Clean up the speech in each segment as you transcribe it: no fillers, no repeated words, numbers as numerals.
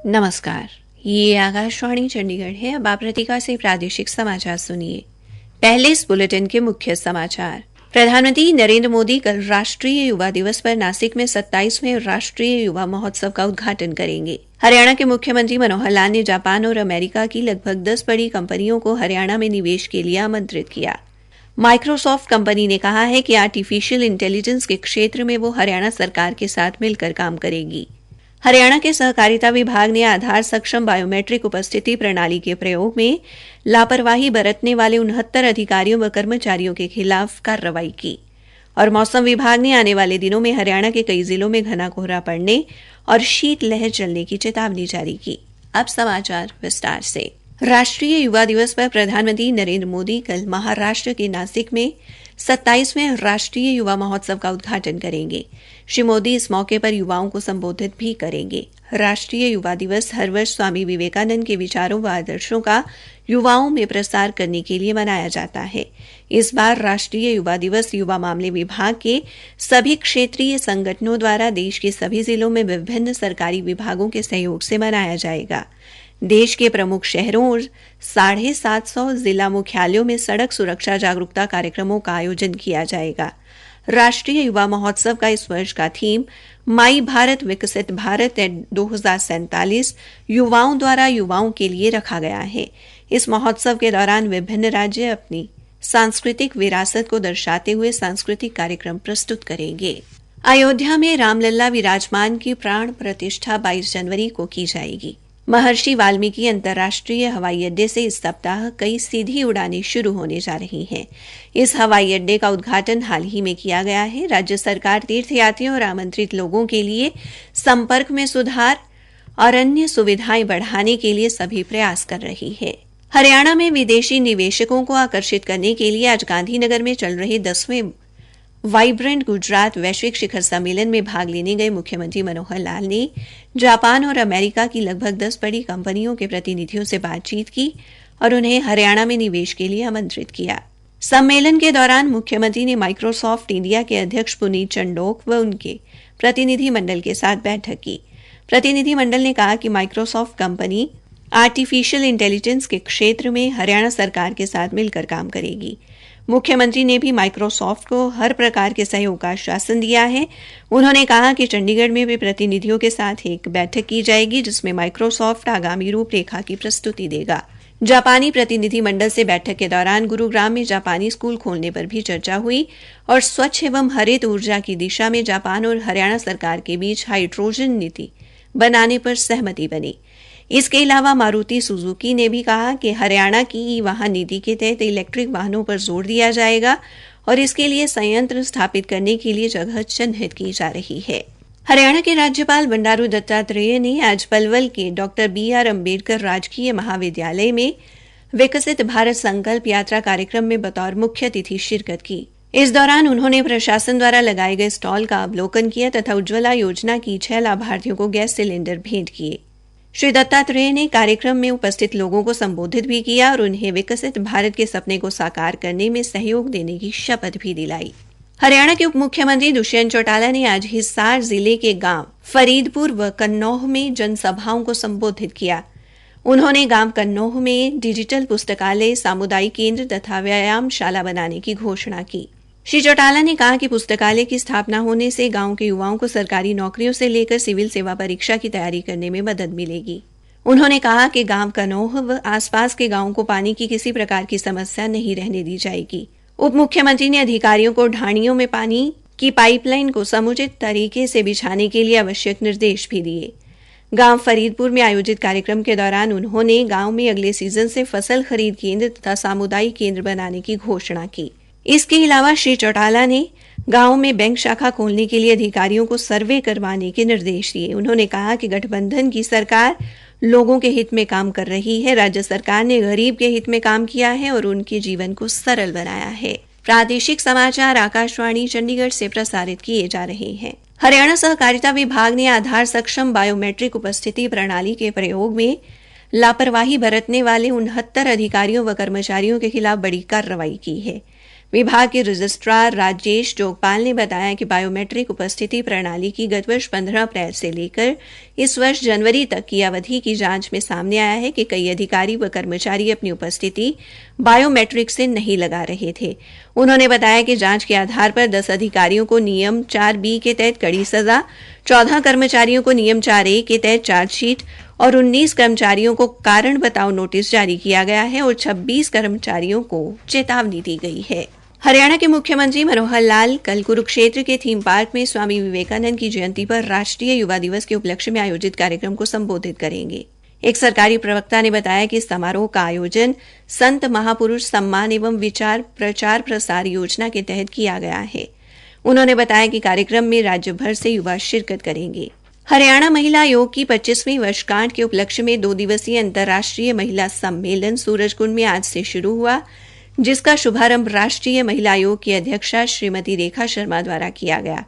नमस्कार, ये आकाशवाणी चंडीगढ़ है। अब आप रतिका से प्रादेशिक समाचार सुनिए। पहले इस बुलेटिन के मुख्य समाचार। प्रधानमंत्री नरेंद्र मोदी कल राष्ट्रीय युवा दिवस पर नासिक में 27वें राष्ट्रीय युवा महोत्सव का उद्घाटन करेंगे। हरियाणा के मुख्यमंत्री मनोहर लाल ने जापान और अमेरिका की लगभग 10 बड़ी कंपनियों को हरियाणा में निवेश के लिए आमंत्रित किया। माइक्रोसॉफ्ट कंपनी ने कहा है कि आर्टिफिशियल इंटेलिजेंस के क्षेत्र में वो हरियाणा सरकार के साथ मिलकर काम करेगी। हरियाणा के सहकारिता विभाग ने आधार सक्षम बायोमेट्रिक उपस्थिति प्रणाली के प्रयोग में लापरवाही बरतने वाले 69 अधिकारियों व कर्मचारियों के खिलाफ कार्रवाई की। और मौसम विभाग ने आने वाले दिनों में हरियाणा के कई जिलों में घना कोहरा पड़ने और शीतलहर चलने की चेतावनी जारी की। अब समाचार विस्तार से। राष्ट्रीय युवा दिवस पर प्रधानमंत्री नरेंद्र मोदी कल महाराष्ट्र के नासिक में 27वें राष्ट्रीय युवा महोत्सव का उद्घाटन करेंगे। श्री मोदी इस मौके पर युवाओं को संबोधित भी करेंगे। राष्ट्रीय युवा दिवस हर वर्ष स्वामी विवेकानंद के विचारों व आदर्शों का युवाओं में प्रसार करने के लिए मनाया जाता है। इस बार राष्ट्रीय युवा दिवस युवा मामले विभाग के सभी क्षेत्रीय संगठनों द्वारा देश के सभी जिलों में विभिन्न सरकारी विभागों के सहयोग से मनाया जाएगा। देश के प्रमुख शहरों और 750 जिला मुख्यालयों में सड़क सुरक्षा जागरूकता कार्यक्रमों का आयोजन किया जाएगा। राष्ट्रीय युवा महोत्सव का इस वर्ष का थीम माई भारत विकसित भारत 2047 युवाओं द्वारा युवाओं के लिए रखा गया है। इस महोत्सव के दौरान विभिन्न राज्य अपनी सांस्कृतिक विरासत को दर्शाते हुए सांस्कृतिक कार्यक्रम प्रस्तुत करेंगे। अयोध्या में रामलला विराजमान की प्राण प्रतिष्ठा 22 जनवरी को की जाएगी। महर्षि वाल्मीकि अंतर्राष्ट्रीय हवाई अड्डे से इस सप्ताह कई सीधी उड़ानें शुरू होने जा रही हैं। इस हवाई अड्डे का उद्घाटन हाल ही में किया गया है। राज्य सरकार तीर्थयात्रियों और आमंत्रित लोगों के लिए संपर्क में सुधार और अन्य सुविधाएं बढ़ाने के लिए सभी प्रयास कर रही है। हरियाणा में विदेशी निवेशकों को आकर्षित करने के लिए आज गांधीनगर में चल रहे 10वें वाइब्रेंट गुजरात वैश्विक शिखर सम्मेलन में भाग लेने गए मुख्यमंत्री मनोहर लाल ने जापान और अमेरिका की लगभग 10 बड़ी कंपनियों के प्रतिनिधियों से बातचीत की और उन्हें हरियाणा में निवेश के लिए आमंत्रित किया। सम्मेलन के दौरान मुख्यमंत्री ने माइक्रोसॉफ्ट इंडिया के अध्यक्ष पुनीत चंडोक व उनके प्रतिनिधि मंडल के साथ बैठक की। प्रतिनिधि मंडल ने कहा कि माइक्रोसॉफ्ट कंपनी आर्टिफिशियल इंटेलिजेंस के क्षेत्र में हरियाणा सरकार के साथ मिलकर काम करेगी। मुख्यमंत्री ने भी माइक्रोसॉफ्ट को हर प्रकार के सहयोग का आश्वासन दिया है। उन्होंने कहा कि चंडीगढ़ में भी प्रतिनिधियों के साथ एक बैठक की जाएगी जिसमें माइक्रोसॉफ्ट आगामी रूपरेखा की प्रस्तुति देगा। जापानी प्रतिनिधि मंडल से बैठक के दौरान गुरुग्राम में जापानी स्कूल खोलने पर भी चर्चा हुई और स्वच्छ एवं हरित ऊर्जा की दिशा में जापान और हरियाणा सरकार के बीच हाइड्रोजन नीति बनाने पर सहमति बनी। इसके अलावा मारुति सुजुकी ने भी कहा कि हरियाणा की ई वाहन नीति के तहत इलेक्ट्रिक वाहनों पर जोर दिया जाएगा और इसके लिए संयंत्र स्थापित करने के लिए जगह चिन्हित की जा रही है। हरियाणा के राज्यपाल बंडारू दत्तात्रेय ने आज पलवल के डॉक्टर BR अम्बेडकर राजकीय महाविद्यालय में विकसित भारत संकल्प यात्रा कार्यक्रम में बतौर मुख्य अतिथि शिरकत की। इस दौरान उन्होंने प्रशासन द्वारा लगाए गए स्टॉल का अवलोकन किया तथा उज्ज्वला योजना की 6 लाभार्थियों को गैस सिलेंडर भेंट किए। श्री दत्तात्रेय ने कार्यक्रम में उपस्थित लोगों को संबोधित भी किया और उन्हें विकसित भारत के सपने को साकार करने में सहयोग देने की शपथ भी दिलाई। हरियाणा के उप मुख्यमंत्री दुष्यंत चौटाला ने आज हिसार जिले के गांव फरीदपुर व कन्नौह में जनसभाओं को संबोधित किया। उन्होंने गांव कन्नौह में डिजिटल पुस्तकालय, सामुदायिक केंद्र तथा व्यायामशाला बनाने की घोषणा की। श्री चौटाला ने कहा कि पुस्तकालय की स्थापना होने से गांव के युवाओं को सरकारी नौकरियों से लेकर सिविल सेवा परीक्षा की तैयारी करने में मदद मिलेगी। उन्होंने कहा कि गांव कन्नौह व आसपास के गांवों को पानी की किसी प्रकार की समस्या नहीं रहने दी जाएगी। उप मुख्यमंत्री ने अधिकारियों को ढाणियों में पानी की पाइपलाइन को समुचित तरीके से बिछाने के लिए आवश्यक निर्देश भी दिए। गांव फरीदपुर में आयोजित कार्यक्रम के दौरान उन्होंने गांव में अगले सीजन से फसल खरीद केंद्र तथा सामुदायिक केंद्र बनाने की घोषणा की। इसके अलावा श्री चौटाला ने गांव में बैंक शाखा खोलने के लिए अधिकारियों को सर्वे करवाने के निर्देश दिए। उन्होंने कहा कि गठबंधन की सरकार लोगों के हित में काम कर रही है। राज्य सरकार ने गरीब के हित में काम किया है और उनके जीवन को सरल बनाया है। प्रादेशिक समाचार आकाशवाणी चंडीगढ़ से प्रसारित किए जा रहे हैं। हरियाणा सहकारिता विभाग ने आधार सक्षम बायोमेट्रिक उपस्थिति प्रणाली के प्रयोग में लापरवाही बरतने वाले 69 अधिकारियों व कर्मचारियों के खिलाफ बड़ी कार्रवाई की है। विभाग के रजिस्ट्रार राजेश जोगपाल ने बताया कि बायोमेट्रिक उपस्थिति प्रणाली की गत वर्ष 15 अप्रैल से लेकर इस वर्ष जनवरी तक की अवधि की जांच में सामने आया है कि कई अधिकारी व कर्मचारी अपनी उपस्थिति बायोमेट्रिक से नहीं लगा रहे थे। उन्होंने बताया कि जांच के आधार पर 10 अधिकारियों को नियम 4B के तहत कड़ी सजा, 14 कर्मचारियों को नियम 4A के तहत चार्जशीट और 19 कर्मचारियों को कारण बताओ नोटिस जारी किया गया है और 26 कर्मचारियों को चेतावनी दी गई है। हरियाणा के मुख्यमंत्री मनोहर लाल कल कुरुक्षेत्र के थीम पार्क में स्वामी विवेकानंद की जयंती पर राष्ट्रीय युवा दिवस के उपलक्ष्य में आयोजित कार्यक्रम को संबोधित करेंगे। एक सरकारी प्रवक्ता ने बताया कि इस समारोह का आयोजन संत महापुरुष सम्मान एवं विचार प्रचार प्रसार योजना के तहत किया गया है। उन्होंने बताया कि कार्यक्रम में राज्य भर से युवा शिरकत करेंगे। हरियाणा महिला आयोग की 25वीं वर्षगांठ के उपलक्ष्य में 2 दिवसीय अंतर्राष्ट्रीय महिला सम्मेलन सूरजकुंड में आज से शुरू हुआ, जिसका शुभारंभ राष्ट्रीय महिला आयोग की अध्यक्षा श्रीमती रेखा शर्मा द्वारा किया गया।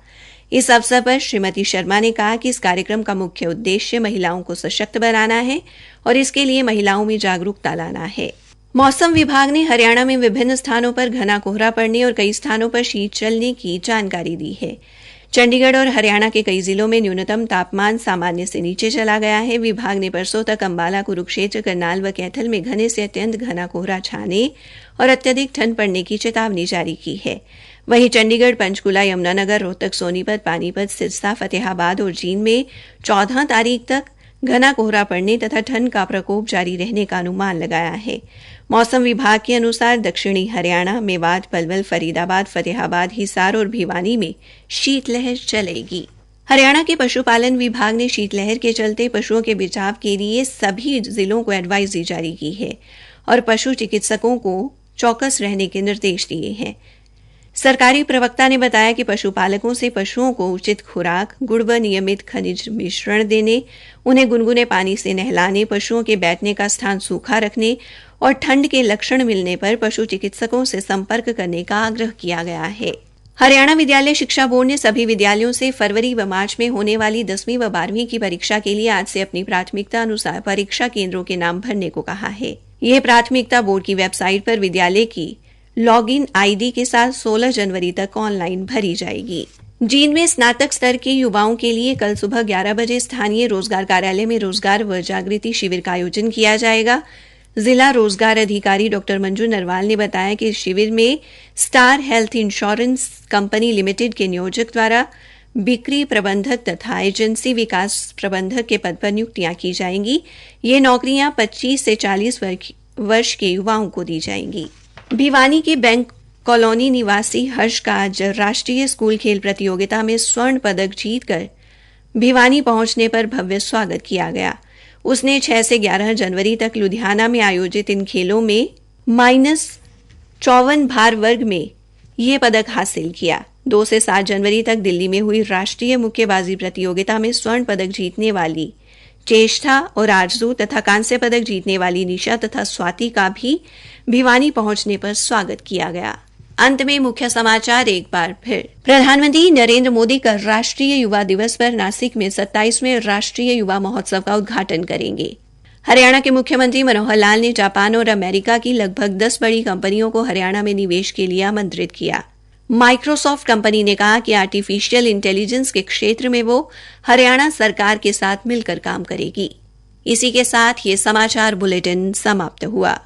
इस अवसर पर श्रीमती शर्मा ने कहा कि इस कार्यक्रम का मुख्य उद्देश्य महिलाओं को सशक्त बनाना है और इसके लिए महिलाओं में जागरूकता लाना है। मौसम विभाग ने हरियाणा में विभिन्न स्थानों पर घना कोहरा पड़ने और कई स्थानों पर शीत चलने की जानकारी दी है। चंडीगढ़ और हरियाणा के कई जिलों में न्यूनतम तापमान सामान्य से नीचे चला गया है। विभाग ने परसों तक अंबाला, कुरुक्षेत्र, करनाल व कैथल में घने से अत्यंत घना कोहरा छाने और अत्यधिक ठंड पड़ने की चेतावनी जारी की है। वहीं चंडीगढ़, पंचकुला, यमुनानगर, रोहतक, सोनीपत, पानीपत, सिरसा, फतेहाबाद और जींद में 14 तारीख तक घना कोहरा पड़ने तथा ठंड का प्रकोप जारी रहने का अनुमान लगाया है। मौसम विभाग के अनुसार दक्षिणी हरियाणा, मेवात, पलवल, फरीदाबाद, फतेहाबाद, हिसार और भिवानी में शीतलहर चलेगी। हरियाणा के पशुपालन विभाग ने शीतलहर के चलते पशुओं के बचाव के लिए सभी जिलों को एडवाइजरी जारी की है और पशु चिकित्सकों को चौकस रहने के निर्देश दिए हैं। सरकारी प्रवक्ता ने बताया कि पशुपालकों से पशुओं को उचित खुराक, गुड़ व नियमित खनिज मिश्रण देने, उन्हें गुनगुने पानी से नहलाने, पशुओं के बैठने का स्थान सूखा रखने और ठंड के लक्षण मिलने पर पशु चिकित्सकों से संपर्क करने का आग्रह किया गया है। हरियाणा विद्यालय शिक्षा बोर्ड ने सभी विद्यालयों से फरवरी व मार्च में होने वाली 10वीं व 12वीं की परीक्षा के लिए आज से अपनी प्राथमिकता अनुसार परीक्षा केंद्रों के नाम भरने को कहा है। यह प्राथमिकता बोर्ड की वेबसाइट पर विद्यालय की लॉगिन आईडी के साथ 16 जनवरी तक ऑनलाइन भरी जाएगी। जींद में स्नातक स्तर के युवाओं के लिए कल सुबह 11 बजे स्थानीय रोजगार कार्यालय में रोजगार व जागृति शिविर का आयोजन किया जाएगा। जिला रोजगार अधिकारी डॉ मंजू नरवाल ने बताया कि इस शिविर में star health insurance company limited के नियोजक द्वारा बिक्री प्रबंधक तथा एजेंसी विकास प्रबंधक के पद पर नियुक्तियां की जाएंगी। ये नौकरियां 25 से 40 वर्ष के युवाओं को दी जाएंगी। भिवानी के बैंक कॉलोनी निवासी हर्ष का आज राष्ट्रीय स्कूल खेल प्रतियोगिता में स्वर्ण पदक जीतकर भिवानी पहुंचने पर भव्य स्वागत किया गया। उसने 6 से 11 जनवरी तक लुधियाना में आयोजित इन खेलों में -54 भार वर्ग में यह पदक हासिल किया। 2 से 7 जनवरी तक दिल्ली में हुई राष्ट्रीय मुक्केबाजी प्रतियोगिता में स्वर्ण पदक जीतने वाली चेष्टा और आरजू तथा कांस्य पदक जीतने वाली निशा तथा स्वाति का भी भिवानी पहुंचने पर स्वागत किया गया। अंत में मुख्य समाचार एक बार फिर। प्रधानमंत्री नरेंद्र मोदी कल राष्ट्रीय युवा दिवस पर नासिक में 27वें राष्ट्रीय युवा महोत्सव का उद्घाटन करेंगे। हरियाणा के मुख्यमंत्री मनोहर लाल ने जापान और अमेरिका की लगभग 10 बड़ी कंपनियों को हरियाणा में निवेश के लिए आमंत्रित किया। माइक्रोसॉफ्ट कंपनी ने कहा कि आर्टिफिशियल इंटेलिजेंस के क्षेत्र में वो हरियाणा सरकार के साथ मिलकर काम करेगी। इसी के साथ ये समाचार बुलेटिन समाप्त हुआ।